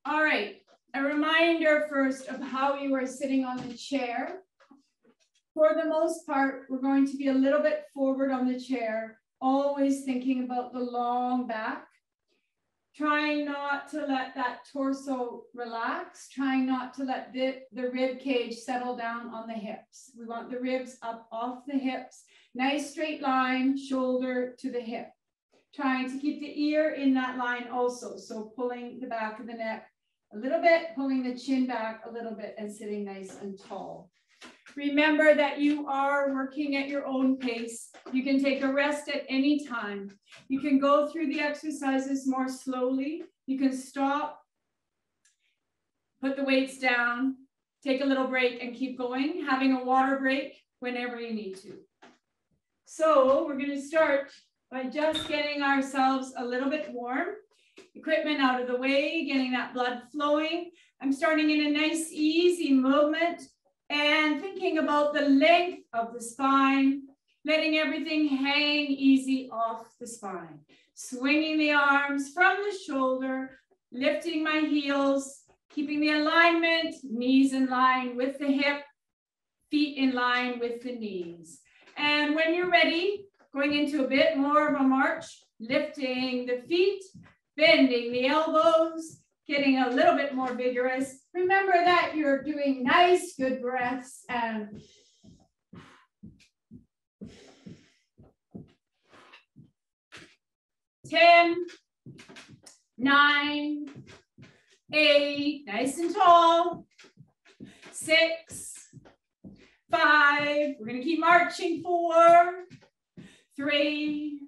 All right, a reminder first of how you are sitting on the chair. For the most part, we're going to be a little bit forward on the chair, always thinking about the long back, trying not to let that torso relax, trying not to let the rib cage settle down on the hips. We want the ribs up off the hips, nice straight line, shoulder to the hip. Trying to keep the ear in that line also, so pulling the back of the neck a little bit, pulling the chin back a little bit, and sitting nice and tall. Remember that you are working at your own pace. You can take a rest at any time. You can go through the exercises more slowly. You can stop, put the weights down, take a little break and keep going, having a water break whenever you need to. So we're going to start by just getting ourselves a little bit warm. Equipment out of the way, getting that blood flowing. I'm starting in a nice, easy movement and thinking about the length of the spine, letting everything hang easy off the spine. Swinging the arms from the shoulder, lifting my heels, keeping the alignment, knees in line with the hip, feet in line with the knees. And when you're ready, going into a bit more of a march, lifting the feet, bending the elbows, getting a little bit more vigorous. Remember that you're doing nice, good breaths and ten, 9, 8, nice and tall, 6, 5, we're gonna keep marching, 4, 3,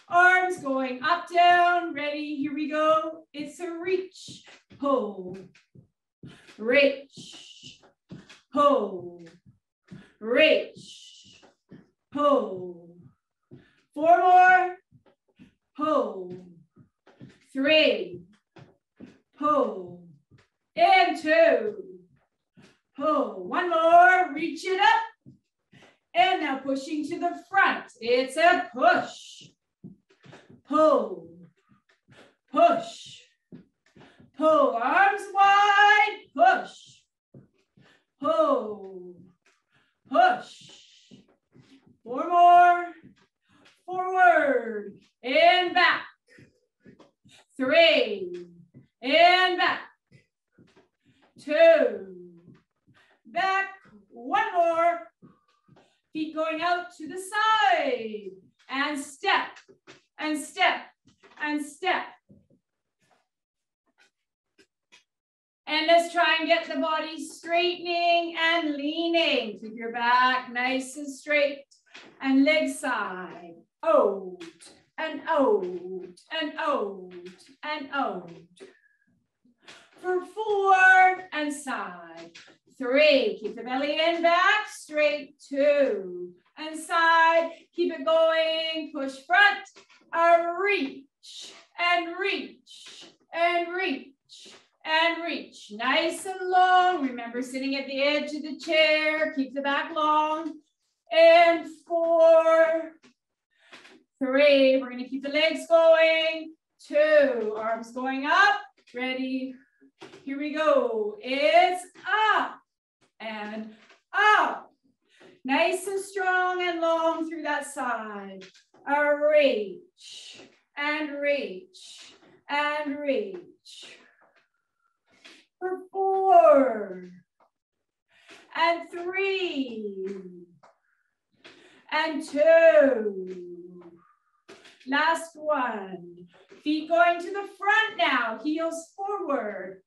arms going up, down, ready, here we go. It's a reach, pull, reach, pull, reach, pull. 4 more, pull, 3, pull, and 2, pull. 1 more, reach it up. And now pushing to the front. It's a push. Pull, push, pull, arms wide, push, pull, push. 4 more, forward and back. 3 and back. 2, back. 1 more. Feet going out to the side and step. And step, and step. And let's try and get the body straightening and leaning. Keep your back nice and straight. And leg side. Out, and out, and out, and out. For 4, and side. 3, keep the belly in, back, straight. 2, and side. Keep it going, push front. Reach and reach and reach and reach. Nice and long. Remember sitting at the edge of the chair. Keep the back long. And 4, 3. We're going to keep the legs going. 2, arms going up. Ready. Here we go. It's up and up. Nice and strong and long through that side. Reach and reach and reach. For 4 and 3 and 2. Last one. Feet going to the front now. Heels forward,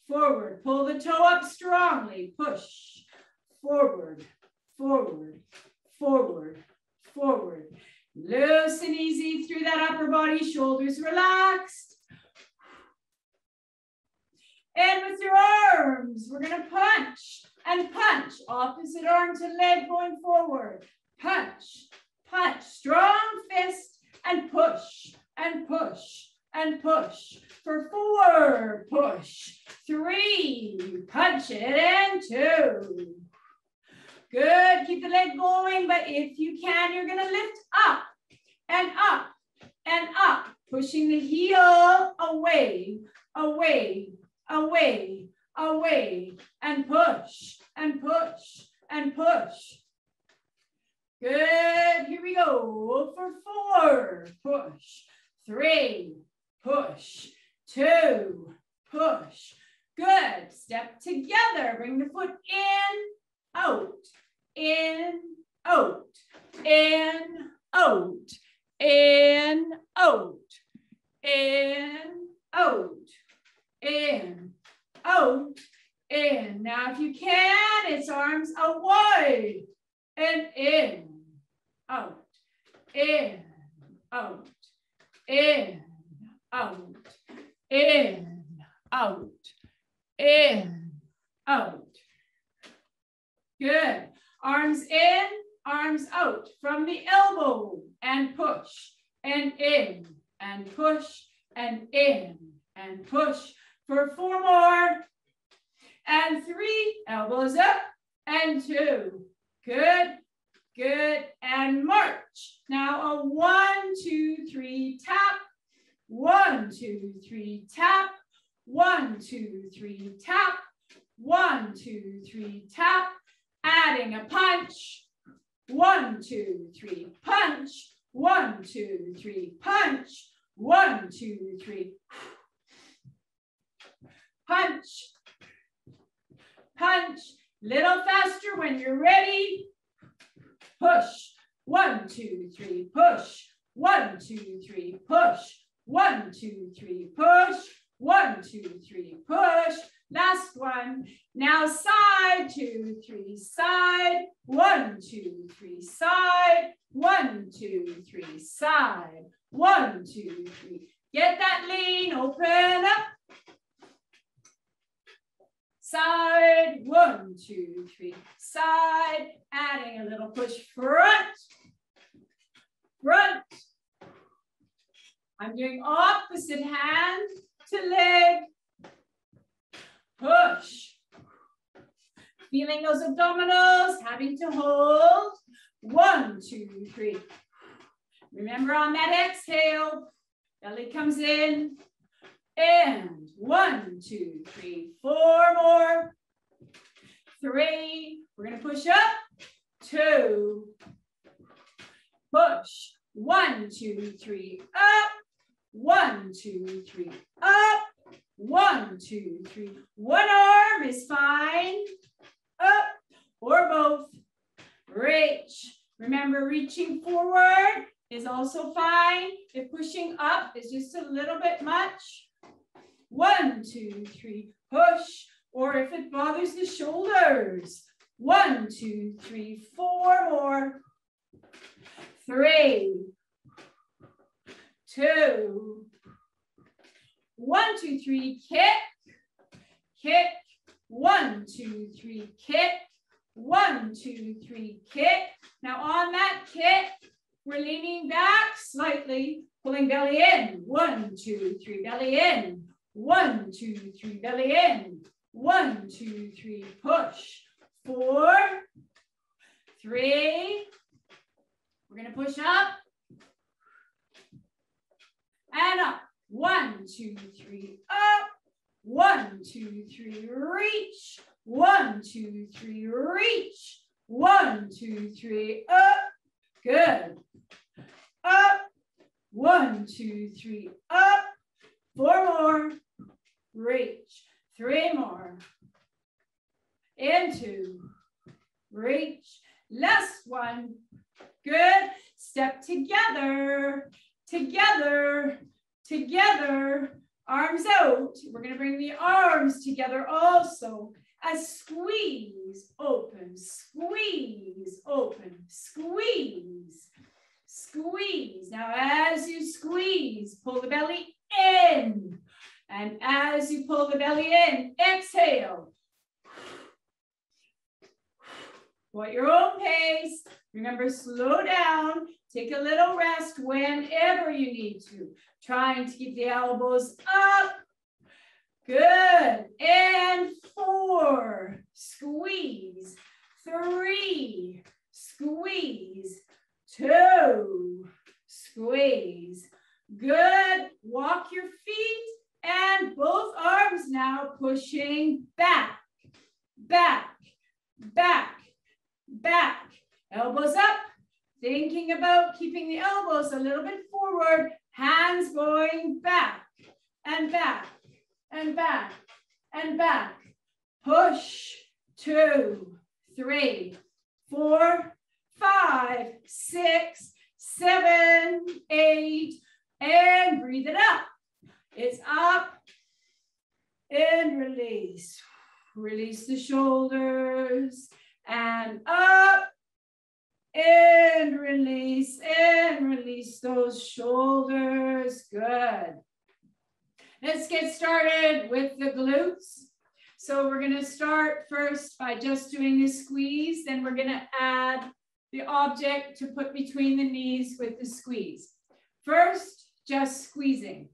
forward. Pull the toe up strongly. Push. Forward, forward, forward, forward. Loose and easy through that upper body, shoulders relaxed. And with your arms, we're going to punch and punch. Opposite arm to leg going forward. Punch, punch. Strong fist and push and push and push. For 4, push. 3, punch it, and 2. Good, keep the leg going, but if you can, you're gonna lift up and up and up, pushing the heel away away, away, away, and push, and push, and push. Good, here we go for 4, push, 3, push, 2, push. Good, step together, bring the foot in, out, in, out, in, out, in, out, in, out, in, out, in. Now if you can, it's arms out wide and in, out, in, out, in, out, in, out, in, out. Good. Arms in, arms out from the elbow and push and in and push and in and push for 4 more and 3, elbows up and 2. Good, good, and march. Now a 1, 2, 3 tap, 1, 2, 3 tap, 1, 2, 3 tap, 1, 2, 3 tap, adding a punch, 1, 2, 3 punch, 1, 2, 3 punch, 1, 2, 3 punch, punch, little faster when you're ready, push, 1, 2, 3 push, 1, 2, 3 push, 1, 2, 3 push, 1, 2, 3 push. Last one. Now side, 2, 3 side, 1, 2, 3 side, 1, 2, 3 side, 1, 2, 3. Get that lean, open up. Side, 1, 2, 3 side, adding a little push front, front. I'm doing opposite hand to leg. Push. Feeling those abdominals, having to hold. 1, 2, 3. Remember on that exhale, belly comes in. And 1, 2, 3, 4 more. 3. We're going to push up. 2. Push. 1, 2, 3, up. 1, 2, 3, up. 1, 2, 3. One arm is fine. Up or both. Reach. Remember, reaching forward is also fine. If pushing up is just a little bit much. 1, 2, 3. Push. Or if it bothers the shoulders. 1, 2, 3, 4 more. 3, 2, 1, 2, 3, kick, kick, 1, 2, 3, kick, 1, 2, 3, kick. Now on that kick, we're leaning back slightly, pulling belly in. 1, 2, 3, belly in. 1, 2, 3, belly in. 1, 2, 3, push. 4, 3. We're going to push up and up. 1, 2, 3, up. 1, 2, 3, reach. 1, 2, 3, reach. 1, 2, 3, up. Good. Up. 1, 2, 3, up. 4 more. Reach. 3 more. Into. Reach. Last one. Good. Step together. Together. Together. Arms out. We're going to bring the arms together also. As squeeze, open, squeeze, open, squeeze, squeeze. Now as you squeeze, pull the belly in. And as you pull the belly in, exhale. Go at your own pace. Remember, slow down. Take a little rest whenever you need to. Trying to keep the elbows up. Good. And 4. Squeeze. 3. Squeeze. 2. Squeeze. Good. Walk your feet and both back. Elbows up. Thinking about keeping the elbows a little bit forward. Hands going back and back and back and back. Push. 2, 3, 4, 5, 6, 7, 8, and breathe it up. It's up and release. Release the shoulders and up and release those shoulders. Good. Let's get started with the glutes. So we're going to start first by just doing a squeeze. Then we're going to add the object to put between the knees with the squeeze. First, just squeezing.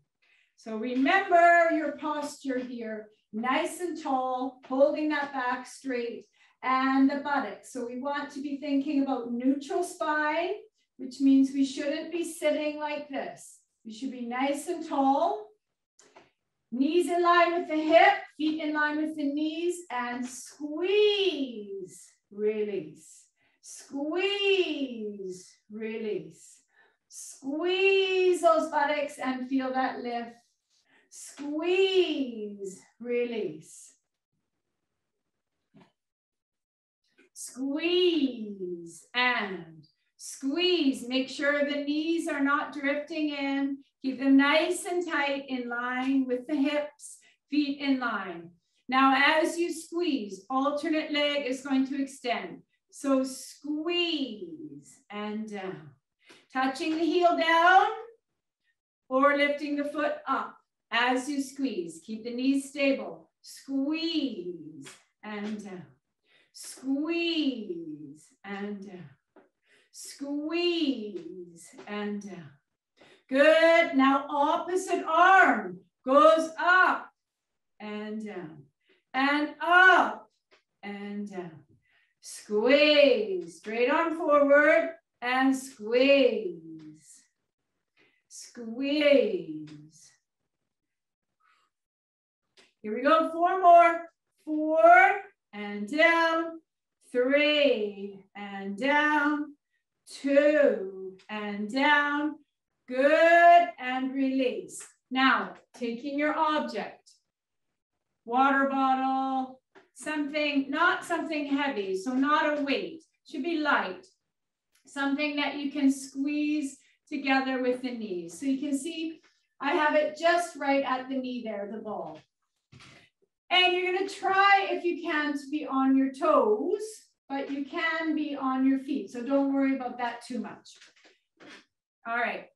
So remember your posture here. Nice and tall, holding that back straight and the buttocks. So we want to be thinking about neutral spine, which means we shouldn't be sitting like this. We should be nice and tall. Knees in line with the hip, feet in line with the knees, and squeeze, release. Squeeze, release. Squeeze those buttocks and feel that lift. Squeeze, release. Squeeze and squeeze. Make sure the knees are not drifting in. Keep them nice and tight in line with the hips, feet in line. Now, as you squeeze, alternate leg is going to extend. So squeeze and down. Touching the heel down or lifting the foot up as you squeeze. Keep the knees stable. Squeeze and down. Squeeze and down. Squeeze and down. Good. Now opposite arm goes up and down and up and down. Squeeze. Straight arm forward and squeeze. Squeeze. Here we go. 4 more. 4 and down. 3 and down. 2 and down. Good, and release. Now, taking your object, water bottle, something, not something heavy, so not a weight, should be light. Something that you can squeeze together with the knees. So you can see I have it just right at the knee there, the ball. And you're going to try, if you can, to be on your toes, but you can be on your feet. So don't worry about that too much. All right.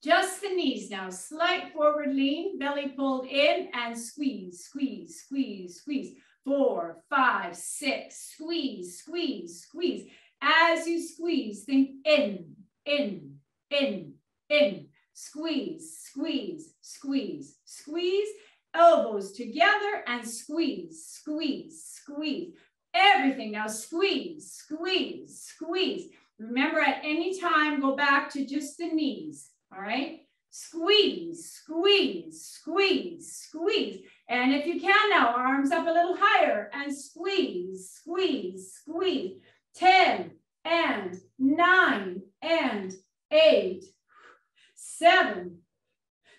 Just the knees now. Slight forward lean, belly pulled in, and squeeze, squeeze, squeeze, squeeze. 4, 5, 6. Squeeze, squeeze, squeeze. As you squeeze, think in, in, in, in. Squeeze, squeeze, squeeze, squeeze. Elbows together and squeeze, squeeze, squeeze. Everything now. Squeeze, squeeze, squeeze. Remember, at any time, go back to just the knees. All right, squeeze, squeeze, squeeze, squeeze. And if you can now, arms up a little higher and squeeze, squeeze, squeeze. 10 and 9 and 8, 7,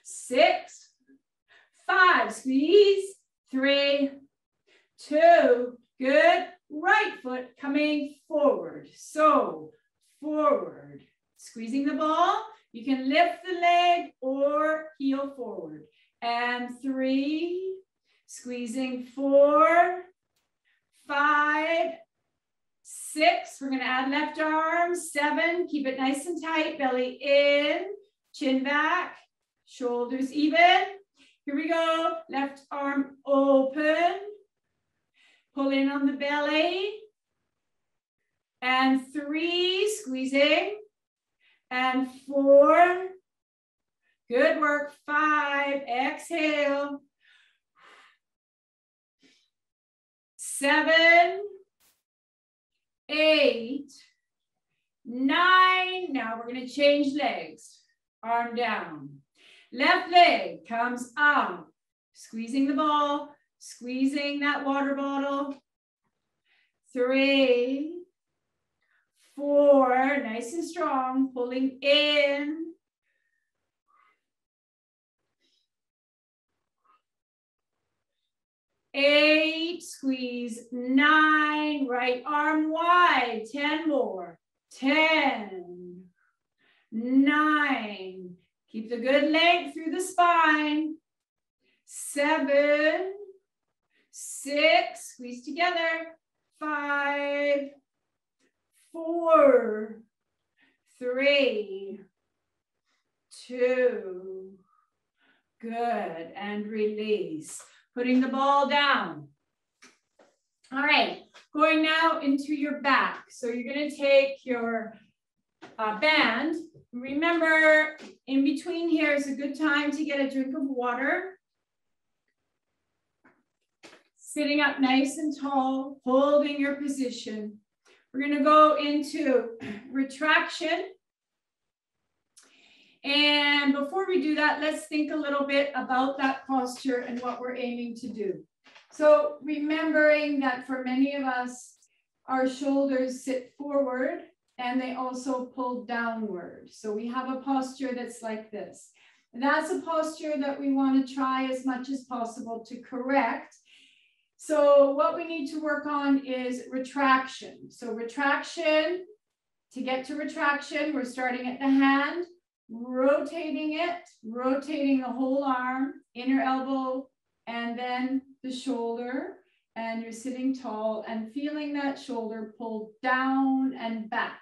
6, 5, squeeze, 3, 2, good. Right foot coming forward. So forward, squeezing the ball. You can lift the leg or heel forward. And 3, squeezing 4, 5, 6. We're going to add left arm. 7, keep it nice and tight. Belly in, chin back, shoulders even. Here we go. Left arm open. Pull in on the belly. And 3, squeezing. And 4, good work. 5, exhale. 7, 8, 9. Now we're going to change legs. Arm down. Left leg comes up. Squeezing the ball. Squeezing that water bottle. 3, 4, nice and strong, pulling in. 8, squeeze. 9, right arm wide. 10 more. 10, 9. Keep the good length through the spine. 7, 6, squeeze together. 5, 4, 3, 2. Good, and release. Putting the ball down. All right, going now into your back. So you're going to take your band. Remember, in between here is a good time to get a drink of water. Sitting up nice and tall, holding your position. We're going to go into retraction. And before we do that, let's think a little bit about that posture and what we're aiming to do. So remembering that for many of us, our shoulders sit forward and they also pull downward. So we have a posture that's like this. And that's a posture that we want to try as much as possible to correct. So what we need to work on is retraction. So retraction, to get to retraction, we're starting at the hand, rotating it, rotating the whole arm, inner elbow, and then the shoulder, and you're sitting tall and feeling that shoulder pull down and back.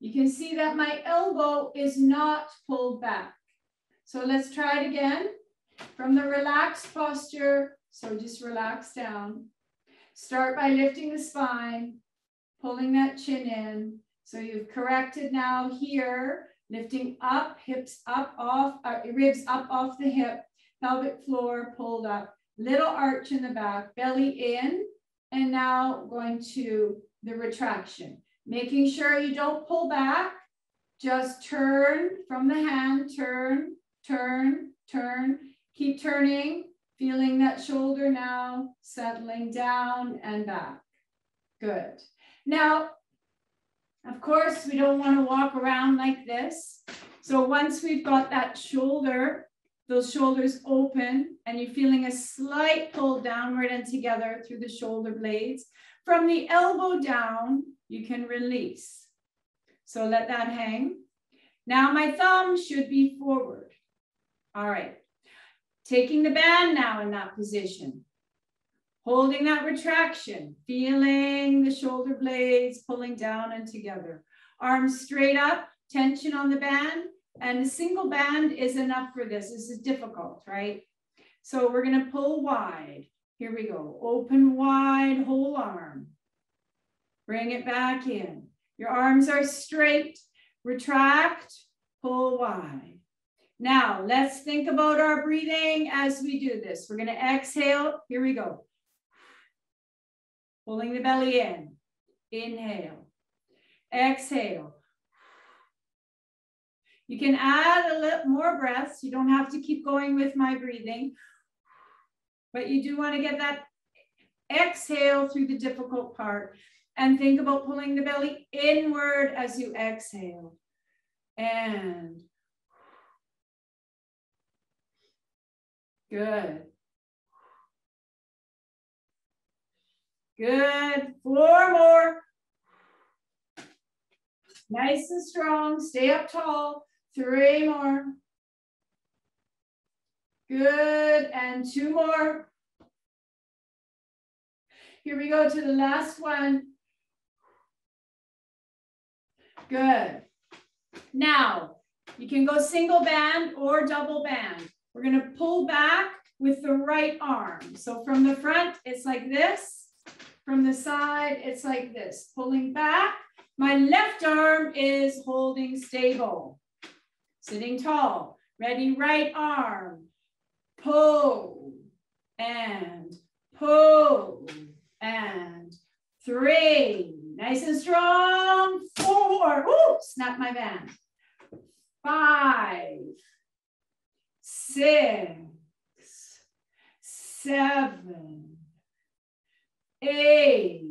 You can see that my elbow is not pulled back. So let's try it again from the relaxed posture. So just relax down. Start by lifting the spine, pulling that chin in. So you've corrected now here. Lifting up, hips up off, ribs up off the hip, pelvic floor pulled up, little arch in the back, belly in, and now going to the retraction. Making sure you don't pull back, just turn from the hand, turn, turn, turn, keep turning, feeling that shoulder now settling down and back. Good. Now, of course, we don't want to walk around like this. So once we've got that shoulder, those shoulders open, and you're feeling a slight pull downward and together through the shoulder blades, from the elbow down, you can release. So let that hang. Now my thumb should be forward. All right. Taking the band now in that position. Holding that retraction, feeling the shoulder blades pulling down and together. Arms straight up, tension on the band, and a single band is enough for this. This is difficult, right? So we're going to pull wide. Here we go. Open wide, whole arm. Bring it back in. Your arms are straight. Retract, pull wide. Now, let's think about our breathing as we do this. We're going to exhale. Here we go. Pulling the belly in. Inhale. Exhale. You can add a little more breaths. You don't have to keep going with my breathing. But you do want to get that exhale through the difficult part. And think about pulling the belly inward as you exhale. And good. Good. 4 more. Nice and strong. Stay up tall. 3 more. Good. And 2 more. Here we go to the last one. Good. Now, you can go single band or double band. We're going to pull back with the right arm. So from the front, it's like this. From the side, it's like this. Pulling back. My left arm is holding stable. Sitting tall. Ready, right arm. Pull. And pull. And 3. Nice and strong. 4. Ooh, snap my band. 5. 6. 7. 8.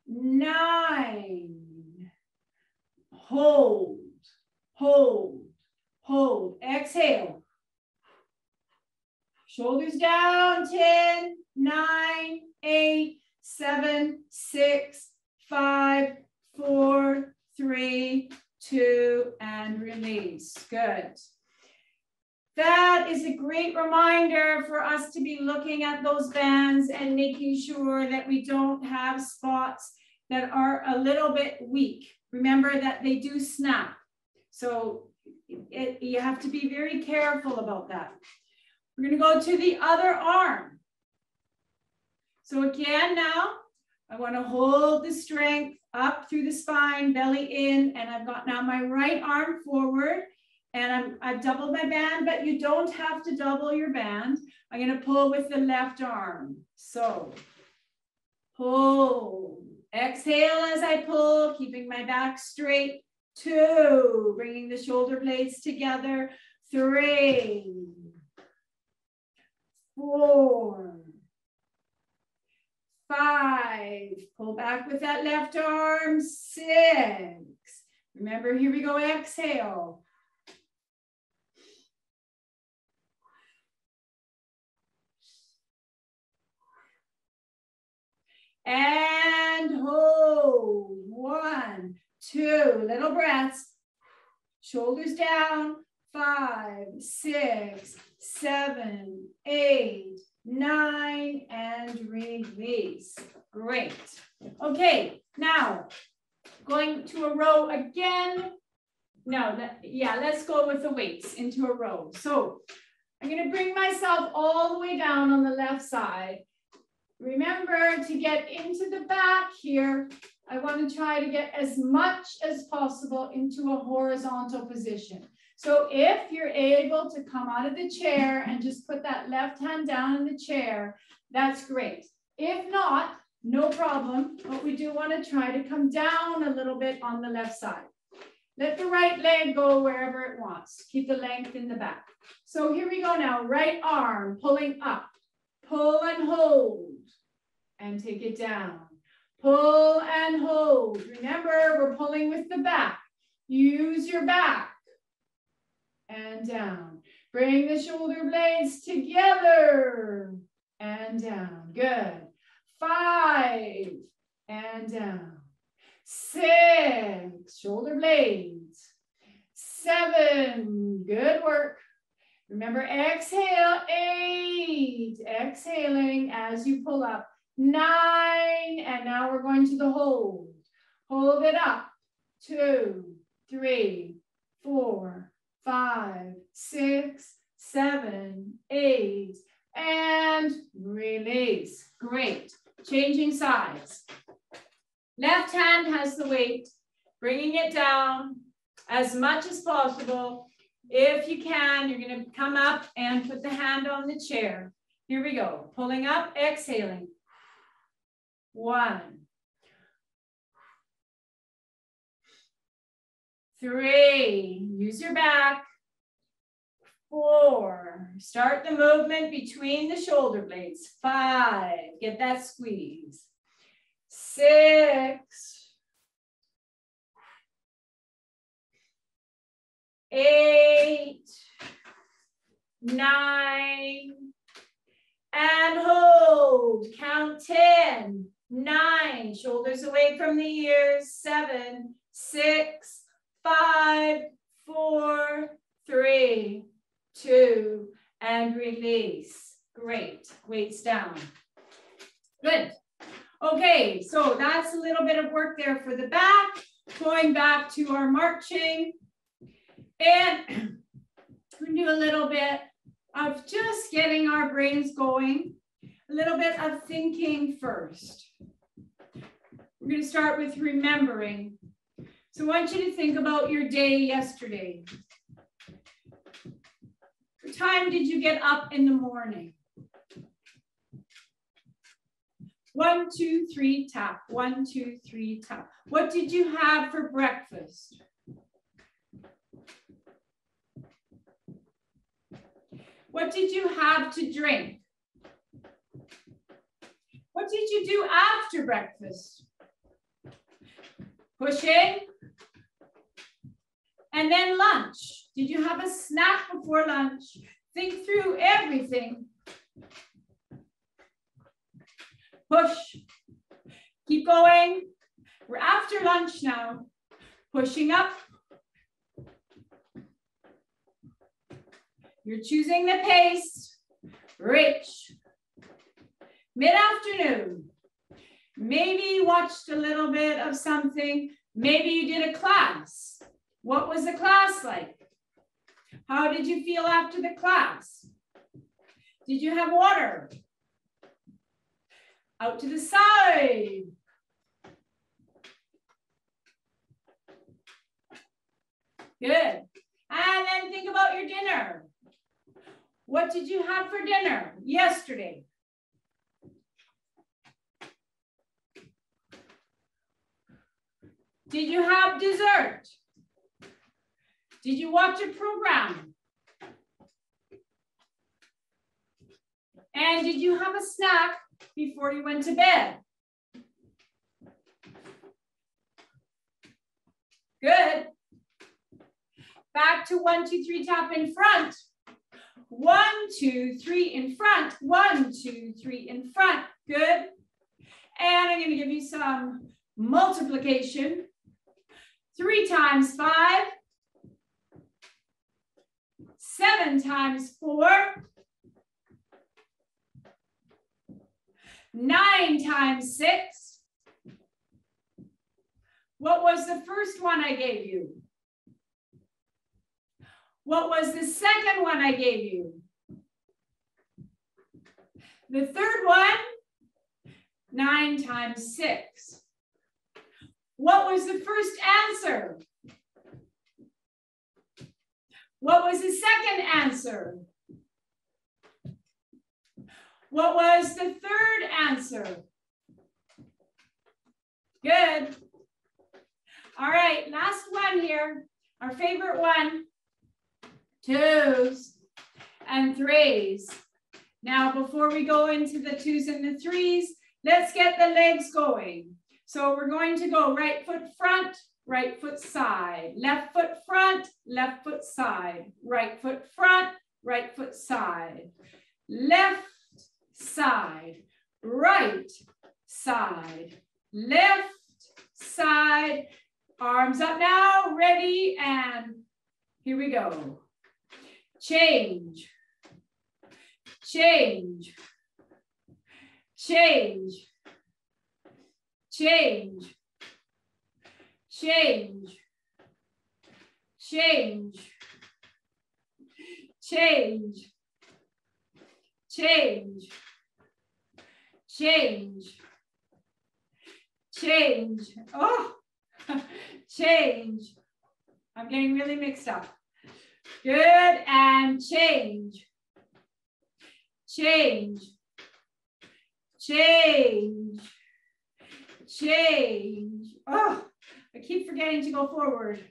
9. 9. Hold, hold, hold. Exhale. Shoulders down. 10, 9, 8, 7, 6, 5, 4, 3, 2, and release. Good. That is a great reminder for us to be looking at those bands and making sure that we don't have spots that are a little bit weak. Remember that they do snap. So you have to be very careful about that. We're going to go to the other arm. So again, now I want to hold the strength up through the spine, belly in, and I've got now my right arm forward. And I've doubled my band, but you don't have to double your band. I'm going to pull with the left arm. So pull, exhale as I pull, keeping my back straight. 2, bringing the shoulder blades together. 3, 4, 5, pull back with that left arm. 6, remember, here we go, exhale. And hold. 1, 2, little breaths. Shoulders down. 5, 6, 7, 8, 9, and release. Great. Okay, now going to a row again. No, yeah, let's go with the weights into a row. So I'm going to bring myself all the way down on the left side. Remember, to get into the back here, I want to try to get as much as possible into a horizontal position. So if you're able to come out of the chair and just put that left hand down in the chair, that's great. If not, no problem, but we do want to try to come down a little bit on the left side. Let the right leg go wherever it wants. Keep the length in the back. So here we go now, right arm pulling up, pull and hold. And take it down. Pull and hold. Remember, we're pulling with the back. Use your back. And down. Bring the shoulder blades together. And down. Good. 5. And down. 6. Shoulder blades. 7. Good work. Remember, exhale. 8. Exhaling as you pull up. 9, and now we're going to the hold. Hold it up. 2, 3, 4, 5, 6, 7, 8, and release. Great. Changing sides. Left hand has the weight, bringing it down as much as possible. If you can, you're going to come up and put the hand on the chair. Here we go. Pulling up, exhaling. 1, 3, use your back. 4, start the movement between the shoulder blades. 5, get that squeeze. 6, 8, 9, and hold. Count 10. 9, shoulders away from the ears. 7, 6, 5, 4, 3, 2, and release. Great. Weights down. Good. Okay, so that's a little bit of work there for the back. Going back to our marching. And we're going to do a little bit of just getting our brains going. A little bit of thinking first. We're going to start with remembering. So I want you to think about your day yesterday. What time did you get up in the morning? 1, 2, 3, tap. 1, 2, 3, tap. What did you have for breakfast? What did you have to drink? What did you do after breakfast? pushing. And then lunch. Did you have a snack before lunch? Think through everything. Push. Keep going. We're after lunch now. Pushing up. You're choosing the pace. Reach. Mid-afternoon. Maybe you watched a little bit of something. Maybe you did a class. What was the class like? How did you feel after the class? Did you have water? Out to the side. Good. And then think about your dinner. What did you have for dinner yesterday? Did you have dessert? Did you watch a program? And did you have a snack before you went to bed? Good. Back to 1, 2, 3, tap in front. 1, 2, 3 in front. 1, 2, 3 in front. Good. And I'm going to give you some multiplication. 3 times 5. 7 times 4. 9 times 6. What was the first one I gave you? What was the second one I gave you? The third one, 9 times 6. What was the first answer? What was the second answer? What was the third answer? Good. All right, last one here. Our favorite one. 2s and 3s. Now, before we go into the 2s and the 3s, let's get the legs going. So we're going to go right foot front, right foot side, left foot front, left foot side, right foot front, right foot side, left side, right side, left side. Arms up now, ready, and here we go. Change, change, change, change, change, change, change, change, change, change. Oh, change. I'm getting really mixed up. Good, and change, change, change, change. Oh, I keep forgetting to go forward.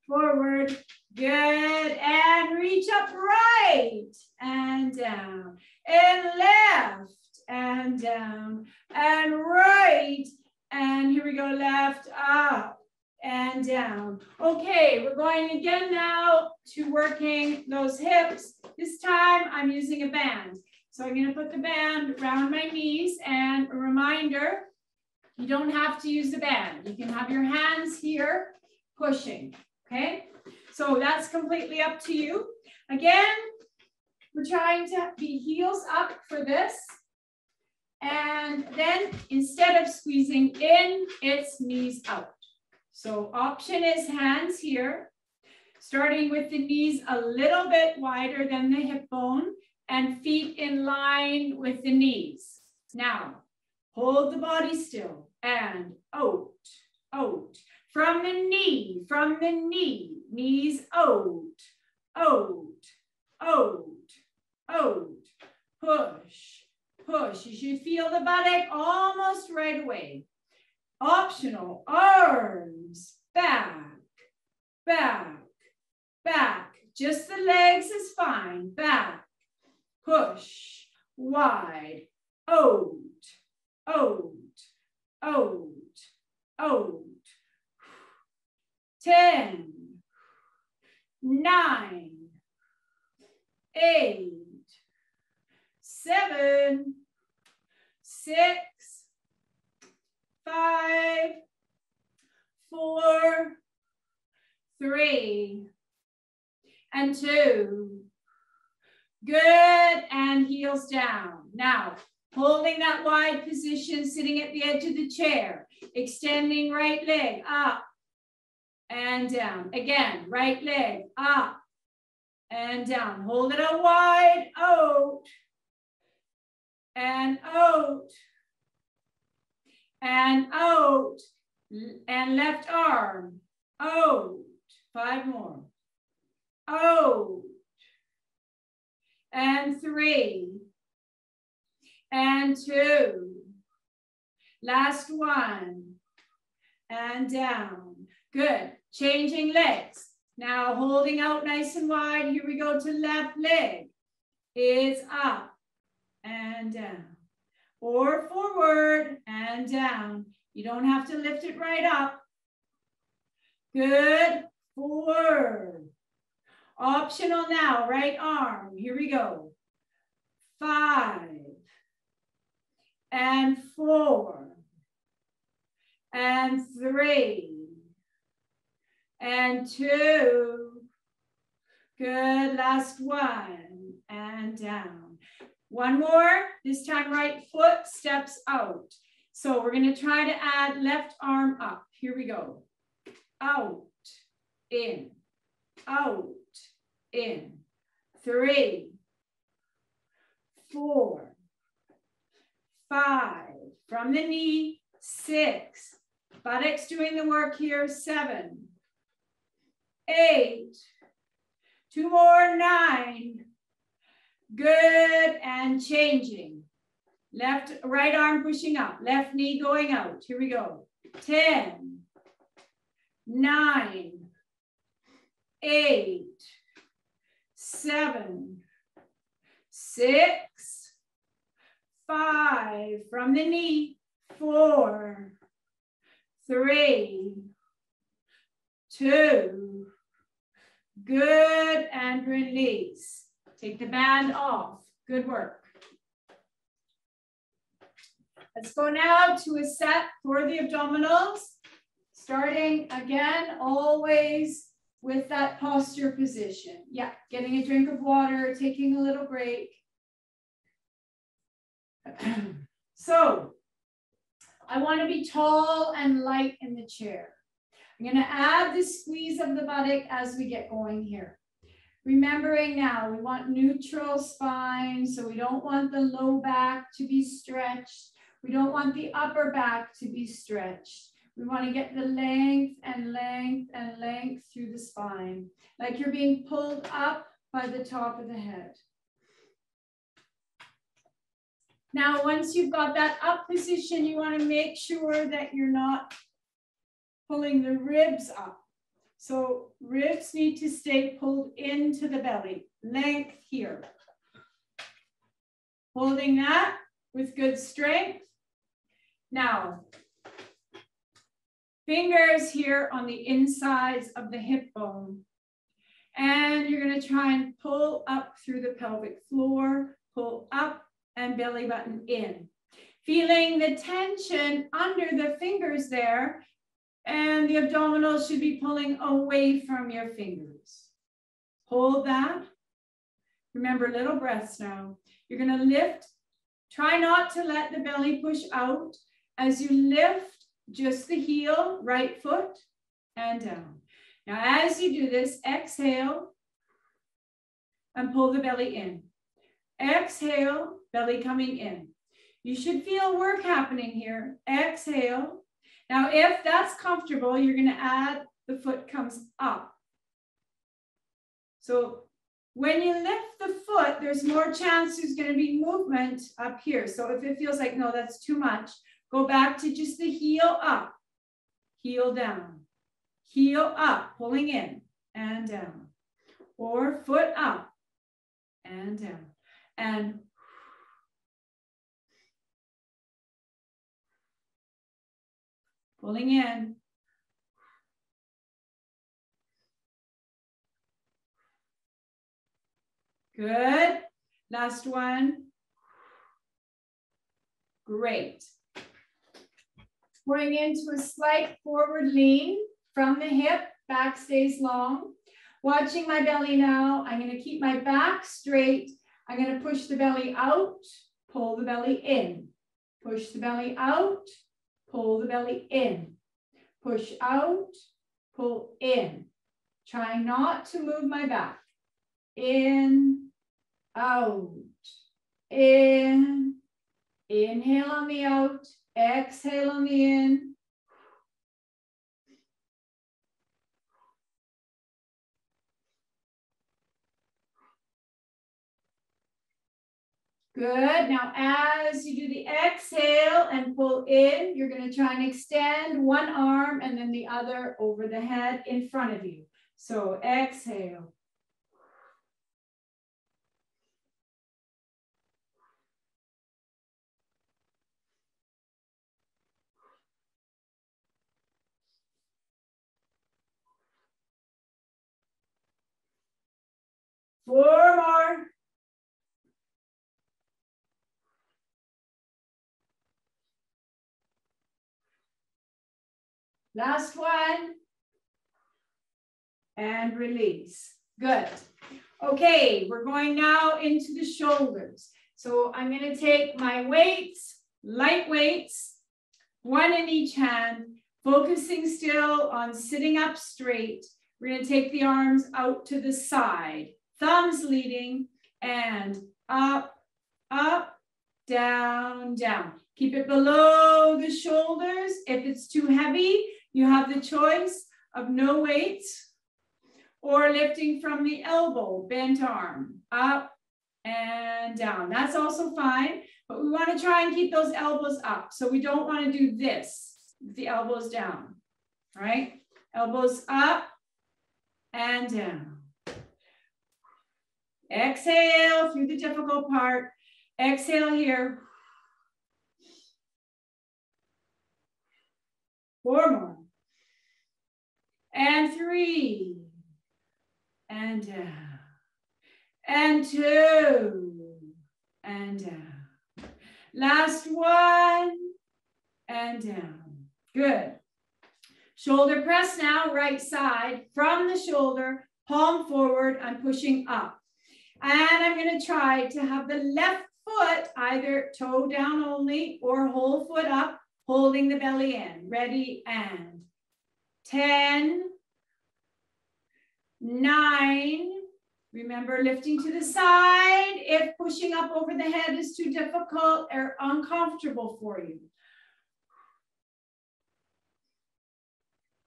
Forward, good, and reach up right, and down, and left, and down, and right, and here we go, left, up, and down. Okay, we're going again now to working those hips. This time I'm using a band. So I'm going to put the band around my knees, and a reminder, you don't have to use the band. You can have your hands here pushing, okay? So that's completely up to you. Again, we're trying to be heels up for this. And then instead of squeezing in, it's knees out. So option is hands here, starting with the knees a little bit wider than the hip bone and feet in line with the knees. Now, hold the body still and out, out. From the knee, knees out, out, out, out. Push, push. You should feel the buttock almost right away. Optional, arms, back, back, back. Just the legs is fine. Back, push, wide, out, out, out, out, 10, 9, 8, 7, 6, 5, 4, 3, and 2. Good, and heels down. Now, holding that wide position, sitting at the edge of the chair, extending right leg up and down. Again, right leg up and down. Hold it out wide, out, and out, and out, and left arm, out. 5 more. Out, and 3, and 2. Last one, and down. Good. Changing legs. Now holding out nice and wide. Here we go to left leg. Is up and down. Or forward and down. You don't have to lift it right up. Good. Forward. Optional now, right arm. Here we go. 5 and 4 and 3 and 2. Good. Last one and down. One more. This time right foot steps out. So we're going to try to add left arm up. Here we go. Out, in, out, in. 3, 4, 5. From the knee. 6. Buttocks doing the work here. 7, 8. 2 more. 9. Good, and changing. Left, right arm pushing up. Left knee going out. Here we go. 10, 9, 8, 7, 6, 5. From the knee. 4, 3, 2. Good, and release. Take the band off. Good work. Let's go now to a set for the abdominals. Starting again, always with that posture position. Yeah, getting a drink of water, taking a little break. So, I want to be tall and light in the chair. I'm going to add the squeeze of the buttock as we get going here. Remembering now, we want neutral spine, so we don't want the low back to be stretched. We don't want the upper back to be stretched. We want to get the length and length and length through the spine, like you're being pulled up by the top of the head. Now, once you've got that up position, you want to make sure that you're not pulling the ribs up. So ribs need to stay pulled into the belly, length here. Holding that with good strength. Now, fingers here on the insides of the hip bone. And you're going to try and pull up through the pelvic floor, pull up and belly button in. Feeling the tension under the fingers there. And the abdominals should be pulling away from your fingers. Hold that. Remember, little breaths now. You're going to lift. Try not to let the belly push out. As you lift, just the heel, right foot, and down. Now, as you do this, exhale and pull the belly in. Exhale, belly coming in. You should feel work happening here. Exhale. Now, if that's comfortable, you're going to add the foot comes up. So when you lift the foot, there's more chance there's going to be movement up here. So if it feels like, no, that's too much, go back to just the heel up, heel down, heel up, pulling in and down, or foot up and down, and pulling in Good. Last one. Great. Going into a slight forward lean from the hip, back stays long. Watching my belly now, I'm going to keep my back straight. I'm going to push the belly out, pull the belly in. Push the belly out, pull the belly in. Push out, pull in. Trying not to move my back. In, out, in. Inhale on the out, exhale on the in. Good. Now, as you do the exhale and pull in, you're going to try and extend one arm and then the other over the head in front of you. So exhale. Four more. Last one. And release. Good. Okay, we're going now into the shoulders. So I'm going to take my weights, light weights, one in each hand, focusing still on sitting up straight. We're going to take the arms out to the side, thumbs leading, and up, up, down, down. Keep it below the shoulders. If it's too heavy, you have the choice of no weights or lifting from the elbow, bent arm, up and down. That's also fine, but we want to try and keep those elbows up. So we don't want to do this with the elbows down, right? Elbows up and down. Exhale through the difficult part. Exhale here. Four more. And three. And down. And two. And down. Last one. And down. Good. Shoulder press now, right side. From the shoulder, palm forward, I'm pushing up. And I'm going to try to have the left foot either toe down only or whole foot up, holding the belly in. Ready, and 10, 9. Remember, lifting to the side if pushing up over the head is too difficult or uncomfortable for you.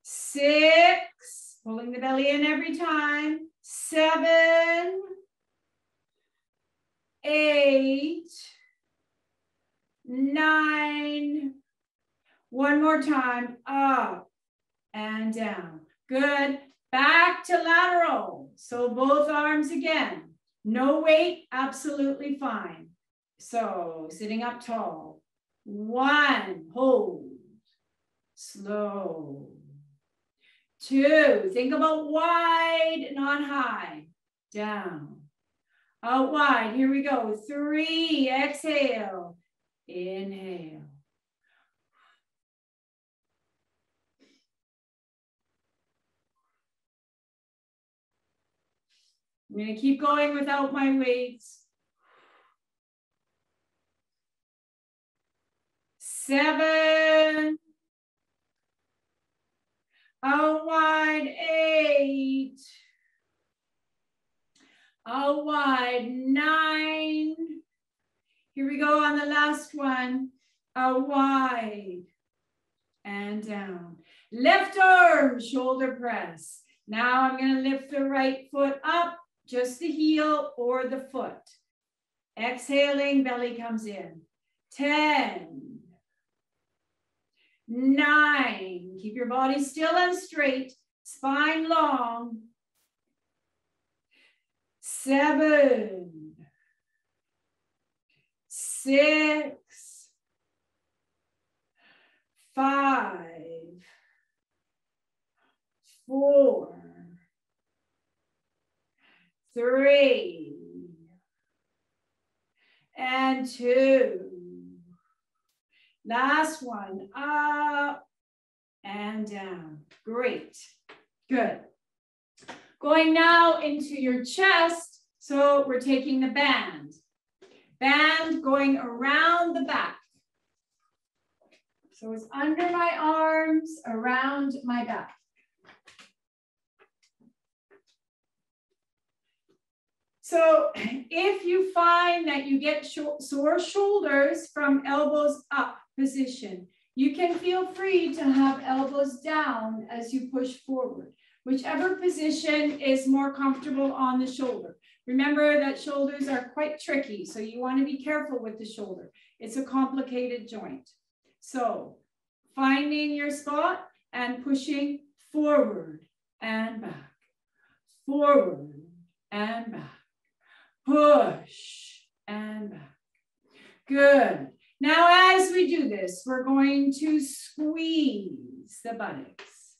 6, pulling the belly in every time. 7, 8, 9. One more time, up and down. Good. Back to lateral. So both arms again. No weight, absolutely fine. So sitting up tall. 1, hold. Slow. 2, think about wide, not high. Down. Out wide. Here we go. 3, exhale. Inhale. I'm going to keep going without my weights. 7. Out wide. 8. Out wide. 9. Here we go on the last one. Out wide. And down. Left arm, shoulder press. Now I'm going to lift the right foot up. Just the heel or the foot. Exhaling, belly comes in. 10, 9. Keep your body still and straight. Spine long. 7, 6, 5, 4, 3, and 2. Last one, up and down. Great, good. Going now into your chest. So we're taking the band. Band going around the back. So it's under my arms, around my back. So if you find that you get sore shoulders from elbows up position, you can feel free to have elbows down as you push forward, whichever position is more comfortable on the shoulder. Remember that shoulders are quite tricky, so you want to be careful with the shoulder. It's a complicated joint. So finding your spot and pushing forward and back, forward and back. Push and back. Good. Now, as we do this, we're going to squeeze the buttocks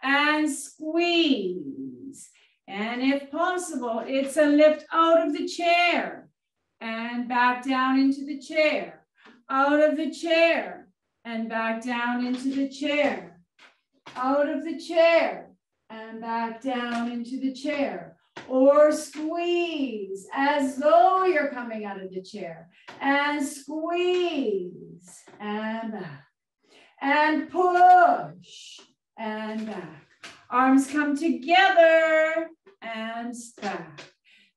and squeeze. And if possible, it's a lift out of the chair and back down into the chair, out of the chair and back down into the chair, out of the chair and back down into the chair. Or squeeze as though you're coming out of the chair and squeeze and back and push and back. Arms come together and back.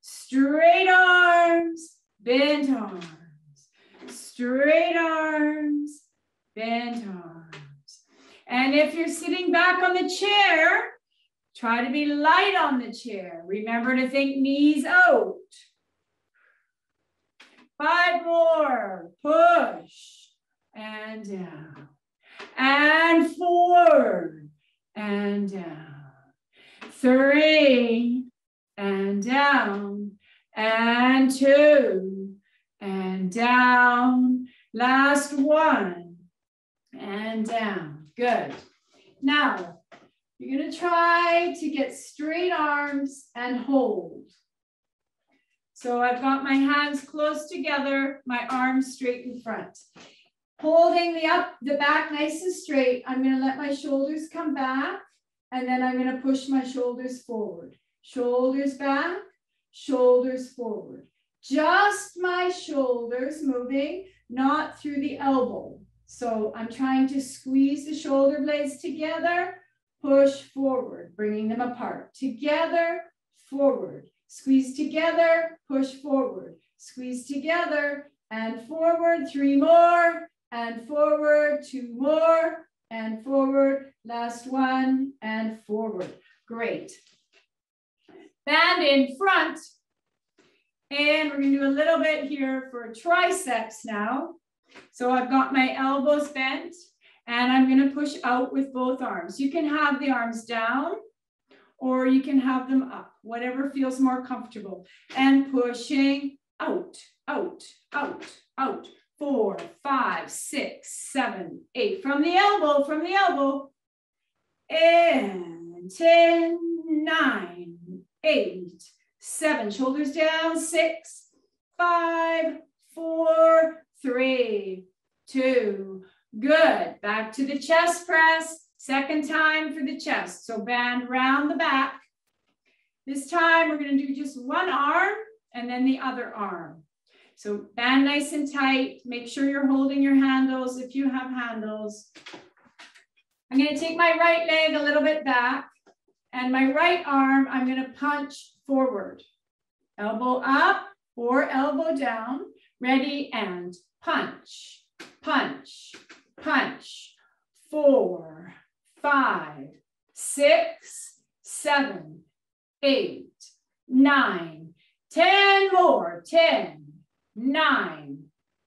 Straight arms, bent arms. Straight arms, bent arms. And if you're sitting back on the chair, try to be light on the chair. Remember to think knees out. 5 more. Push and down. And forward and down. 3 and down. And 2 and down. Last 1 and down. Good. Now, you're going to try to get straight arms and hold. So I've got my hands close together, my arms straight in front. Holding the back nice and straight, I'm going to let my shoulders come back, and then I'm going to push my shoulders forward. Shoulders back, shoulders forward. Just my shoulders moving, not through the elbow. So I'm trying to squeeze the shoulder blades together. Push forward, bringing them apart. Together, forward. Squeeze together, push forward. Squeeze together and forward. 3 more and forward. 2 more and forward. Last 1 and forward. Great. Band in front. And we're going to do a little bit here for triceps now. So I've got my elbows bent. And I'm going to push out with both arms. You can have the arms down or you can have them up, whatever feels more comfortable. And pushing out, out, out, out. 4, 5, 6, 7, 8. From the elbow. And 10, 9, 8, 7. Shoulders down. 6, 5, 4, 3, 2. Good. Back to the chest press. Second time for the chest. So band round the back. This time we're going to do just one arm and then the other arm. So band nice and tight. Make sure you're holding your handles if you have handles. I'm going to take my right leg a little bit back, and my right arm I'm going to punch forward. Elbow up or elbow down. Ready and punch, punch. Punch. 4, 5, 6, 7, 8, 9, 10 more. 10, 9,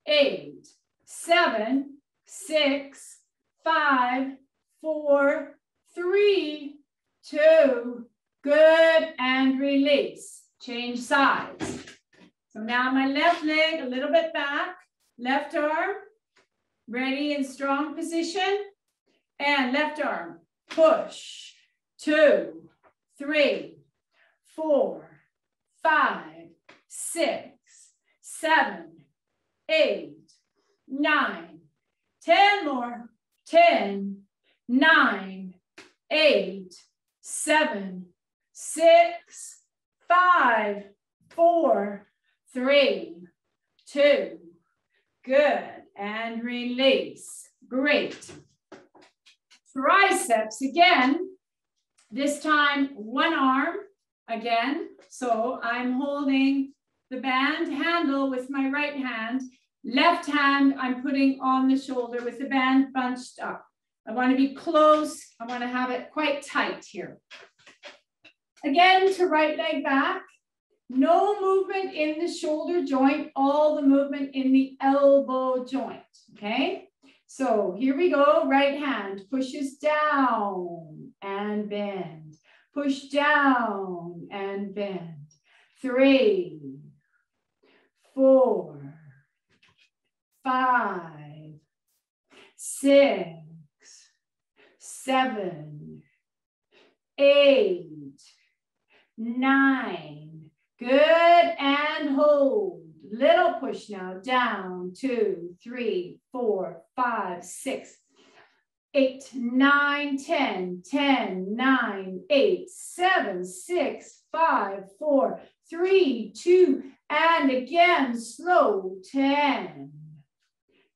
8, 7, 6, 5, 4, 3, 2. Good. And release. Change sides. So now my left leg a little bit back. Left arm. Ready in strong position. And left arm. Push. 2, 3, 4, 5, 6, 7, 8, 9, 10 more, 10, 9, 8, 7, 6, 5, 4, 3, 2, good, and release, great. Triceps again, this time one arm again, so I'm holding the band handle with my right hand, left hand I'm putting on the shoulder with the band bunched up. I want to be close, I want to have it quite tight here. Again, to right leg back, no movement in the shoulder joint, all the movement in the elbow joint, okay? So here we go, right hand pushes down and bend, push down and bend. 3, 4, 5, 6, 7, 8, 9, good, and hold. Little push now, down, 2, 3, 4, 5, 6, 8, 9, 10, 10, 9, 8, 7, 6, 5, 4, 3, 2, and again, slow, 10,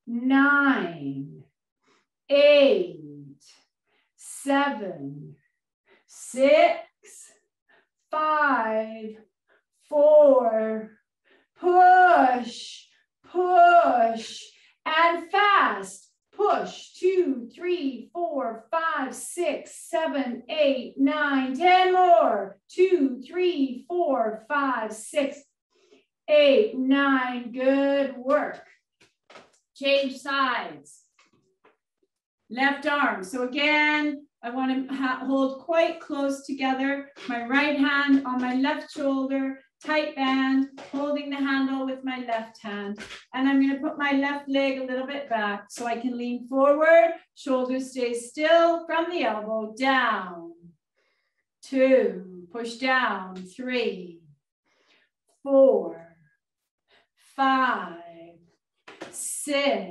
9, 8, 7, 6, 5, 4, push, push, and fast. Push, 2, 3, 4, 5, 6, 7, 8, 9, 10 more. 2, 3, 4, 5, 6, 8, 9, good work. Change sides. Left arm. So again, I want to hold quite close together. My right hand on my left shoulder, tight band, holding the handle with my left hand. And I'm going to put my left leg a little bit back so I can lean forward. Shoulders stay still from the elbow, down. 2, push down. 3, 4, 5, 6,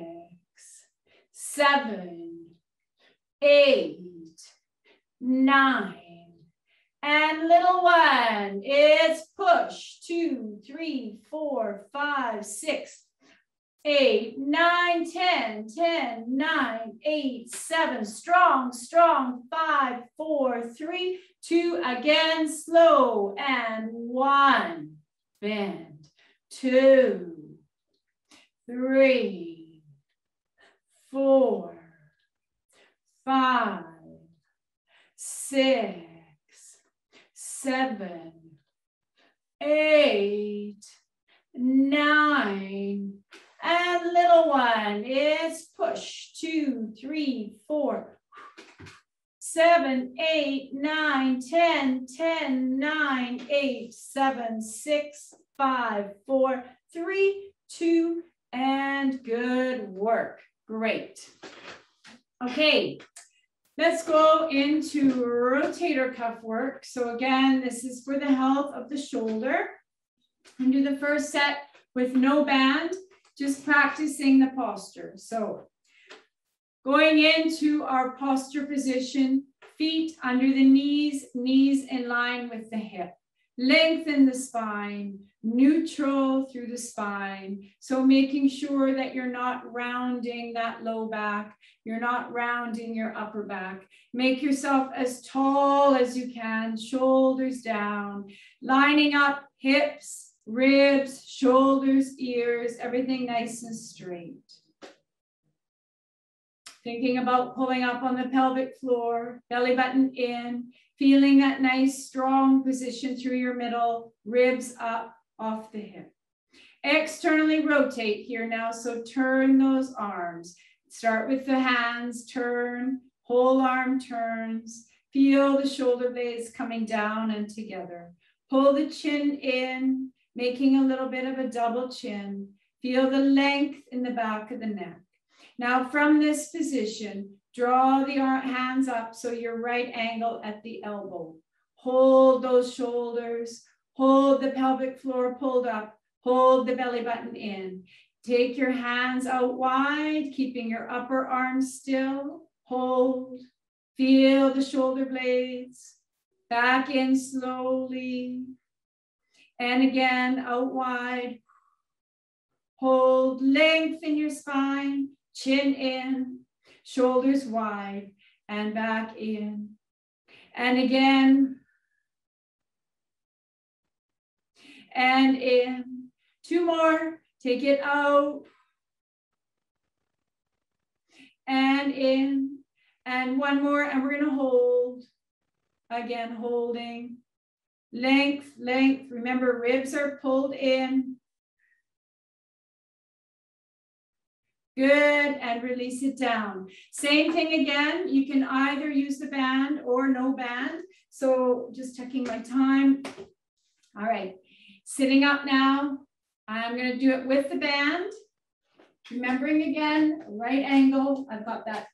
7, 8, 9, and little one, it's push, 2, 3, 4, 5, 6, 8, 9, 10, 10, 9, 8, 7, strong, strong, 5, 4, 3, 2, again, slow, and 1, bend, 2, 3, 4, 5, 6, 7, 8, 9, and little one is push, 2, 3, 4, 7, 8, 9, 10, 10, 9, 8, 7, 6, 5, 4, 3, 2, and good work. Great. Okay. Let's go into rotator cuff work. So again, this is for the health of the shoulder. And do the first set with no band, just practicing the posture. So going into our posture position, feet under the knees, knees in line with the hip. Lengthen the spine, neutral through the spine. So making sure that you're not rounding that low back, you're not rounding your upper back. Make yourself as tall as you can, shoulders down, lining up hips, ribs, shoulders, ears, everything nice and straight. Thinking about pulling up on the pelvic floor, belly button in, feeling that nice strong position through your middle, ribs up off the hip. Externally rotate here now, so turn those arms. Start with the hands, turn, whole arm turns. Feel the shoulder blades coming down and together. Pull the chin in, making a little bit of a double chin. Feel the length in the back of the neck. Now from this position, draw the hands up so you're right angle at the elbow. Hold those shoulders, hold the pelvic floor pulled up, hold the belly button in. Take your hands out wide, keeping your upper arm still. Hold. Feel the shoulder blades. Back in slowly. And again, out wide. Hold. Lengthen your spine. Chin in. Shoulders wide. And back in. And again. And in. 2 more. Take it out. And in. And 1 more. And we're going to hold. Again, holding. Length, length. Remember, ribs are pulled in. Good. And release it down. Same thing again. You can either use the band or no band. So just checking my time. All right. Sitting up now. I'm going to do it with the band. Remembering again, right angle. I've got that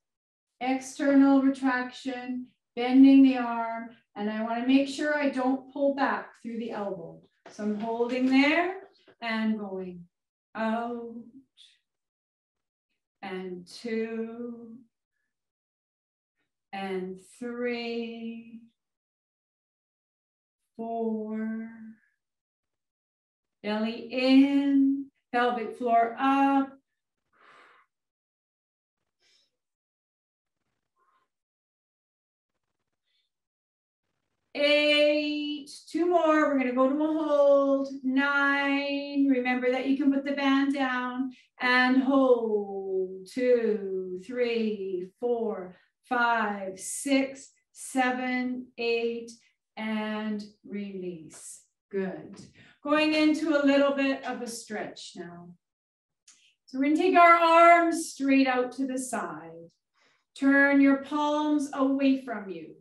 external retraction, bending the arm, and I want to make sure I don't pull back through the elbow. So I'm holding there and going out. And 2. And 3. 4. Belly in, pelvic floor up. 8, 2 more. We're going to go to a hold. 9. Remember that you can put the band down and hold. 2, 3, 4, 5, 6, 7, 8, and release. Good. Going into a little bit of a stretch now. So we're going to take our arms straight out to the side. Turn your palms away from you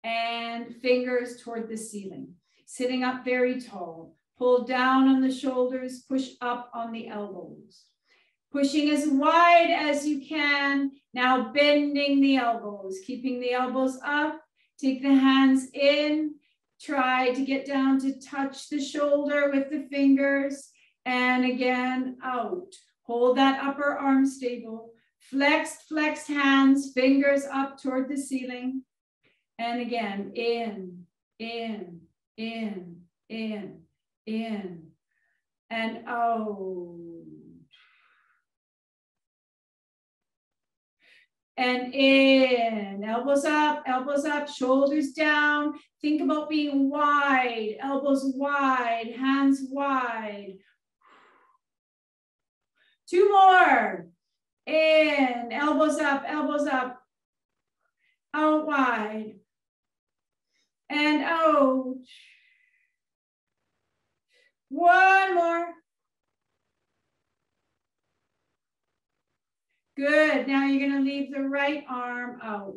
and fingers toward the ceiling. Sitting up very tall. Pull down on the shoulders, push up on the elbows. Pushing as wide as you can. Now bending the elbows, keeping the elbows up. Take the hands in. Try to get down to touch the shoulder with the fingers. And again, out. Hold that upper arm stable. Flexed hands, fingers up toward the ceiling. And again, in, in, in, in, in, and out. And in, elbows up, shoulders down. Think about being wide, elbows wide, hands wide. 2 more. In, elbows up, out wide. And out. 1 more. Good. Now you're going to leave the right arm out.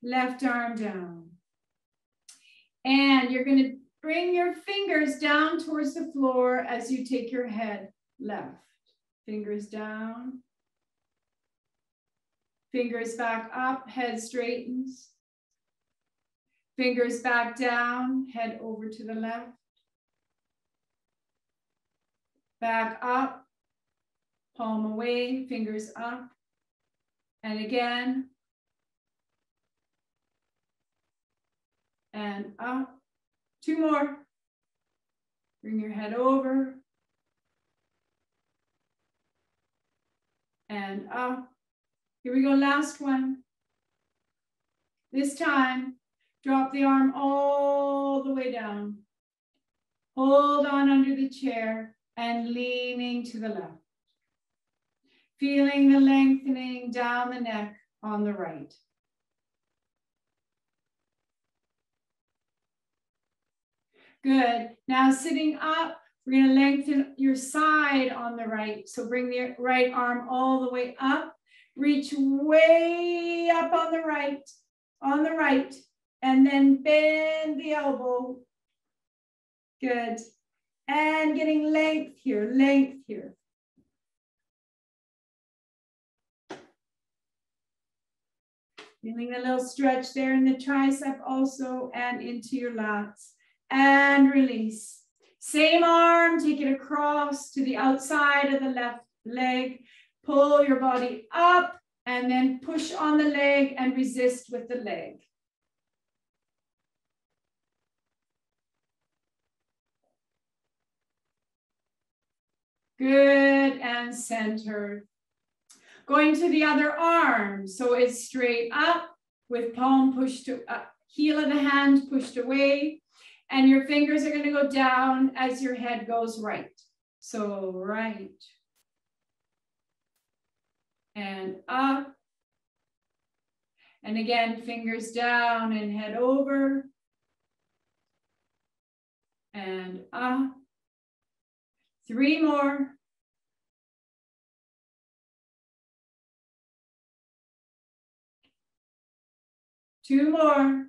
Left arm down. And you're going to bring your fingers down towards the floor as you take your head left. Fingers down. Fingers back up, head straightens. Fingers back down, head over to the left. Back up, palm away, fingers up. And again. And up. 2 more. Bring your head over. And up. Here we go, last one. This time, drop the arm all the way down. Hold on under the chair and leaning to the left. Feeling the lengthening down the neck on the right. Good. Now sitting up, we're going to lengthen your side on the right. So bring the right arm all the way up. Reach way up on the right, and then bend the elbow. Good. And getting length here, Feeling a little stretch there in the tricep also, and into your lats. And release. Same arm, take it across to the outside of the left leg. Pull your body up and then push on the leg and resist with the leg. Good, and centered. Going to the other arm. So it's straight up with palm pushed to heel of the hand pushed away. And your fingers are going to go down as your head goes right. So right. And up. And again, fingers down and head over. And up. 3 more. Two more.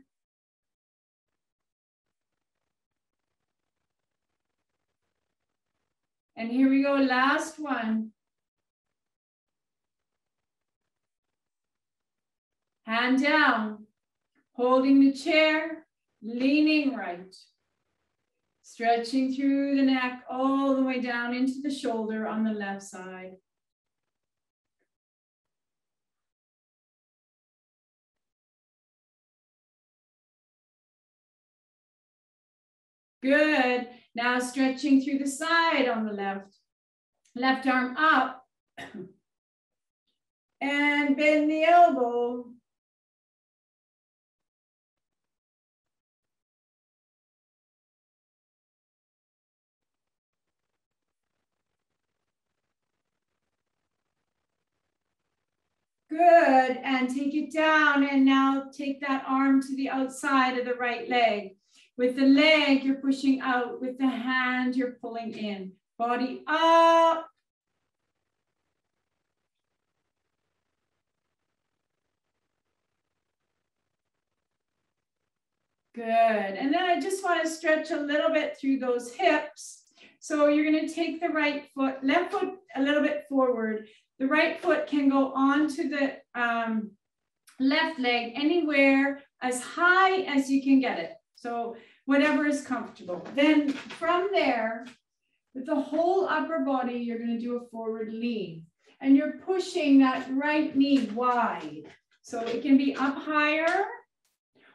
And here we go, last one. Hand down, holding the chair, leaning right. Stretching through the neck all the way down into the shoulder on the left side. Good. Now stretching through the side on the left. Left arm up. And bend the elbow. Good, and take it down, and now take that arm to the outside of the right leg. With the leg, you're pushing out. With the hand, you're pulling in. Body up. Good, and then I just want to stretch a little bit through those hips. So you're going to take the right foot, left foot a little bit forward. The right foot can go onto the left leg anywhere as high as you can get it. So whatever is comfortable. Then from there, with the whole upper body, you're going to do a forward lean. And you're pushing that right knee wide. So it can be up higher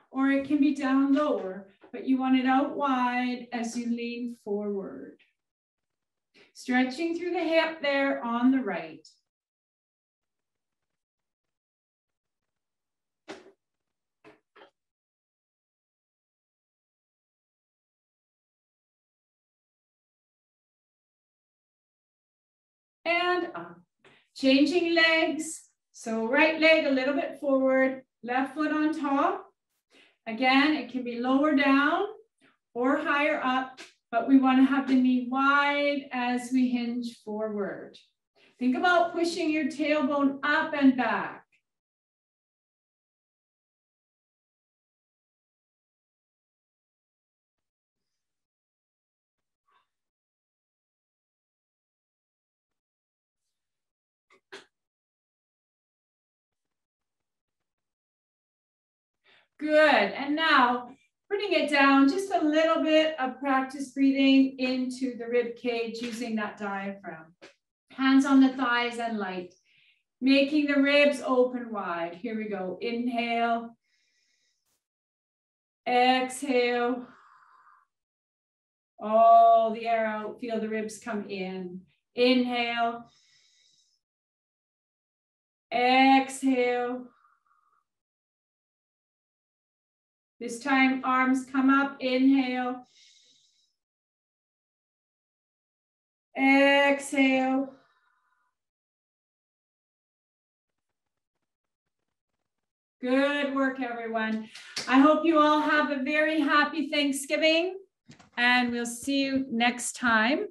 or it can be down lower, but you want it out wide as you lean forward. Stretching through the hip there on the right. And up. Changing legs. So right leg a little bit forward, left foot on top. Again, it can be lower down or higher up, but we want to have the knee wide as we hinge forward. Think about pushing your tailbone up and back. Good, and now bringing it down, just a little bit of practice breathing into the rib cage using that diaphragm. Hands on the thighs and light, making the ribs open wide. Here we go, inhale, exhale, all the air out, feel the ribs come in. Inhale, exhale. This time, arms come up, inhale. Exhale. Good work, everyone. I hope you all have a very happy Thanksgiving, and we'll see you next time.